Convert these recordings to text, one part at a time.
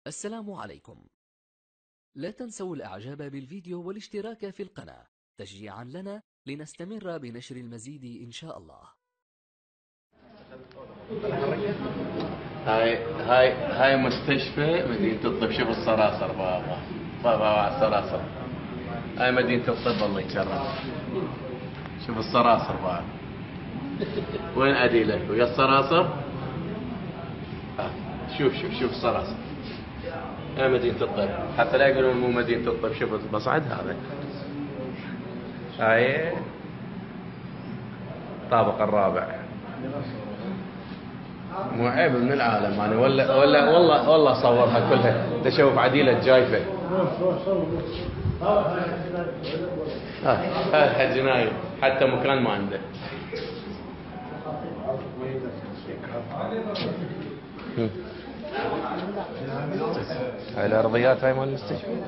السلام عليكم. لا تنسوا الإعجاب بالفيديو والاشتراك في القناة تشجيعا لنا لنستمر بنشر المزيد إن شاء الله. هاي مستشفى مدينة الطب. شوف الصراصر بابا الصراصر. هاي مدينة الطب الله يكرمك. شوف الصراصر بابا. وين عديلة ويا الصراصر؟ شوف الصراصر. هاي مدينة الطب حتى لا يقولون مو مدينة الطب. شوف بصعد هذا. هاي الطابق الرابع. مو عيب من العالم يعني والله صورها كلها. تشوف عديلة جايفة. هاي جناية حتى مكان ما عنده. هاي الأرضيات هاي مال المستشفى.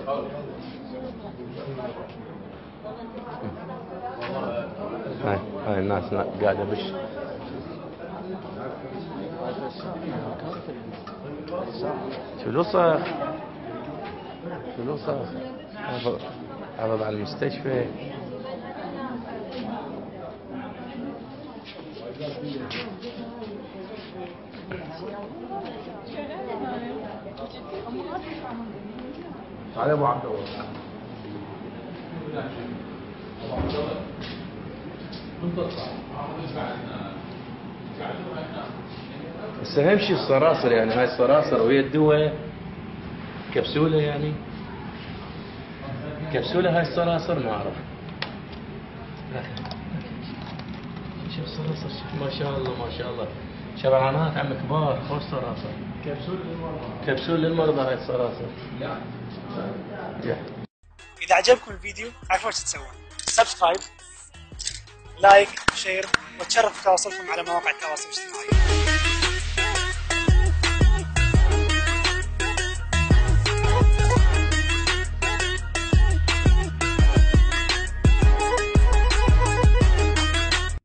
هاي الناس قاعدة بش. فلوسها عرض على المستشفى. تعال ابو عبد الله. بس اهم شيء الصراصر يعني. هاي الصراصر وهي الدواء كبسولة يعني. كبسولة هاي الصراصر ما اعرف. شوف الصراصر شوف ما شاء الله شبعانات عم كبار. خوش صراصر. كبسول للمرضى هاي الصراصر. إذا عجبكم الفيديو عارفين وش تسوون. سبسكرايب، لايك، شير، وتشرف بتواصلكم على مواقع التواصل الاجتماعي.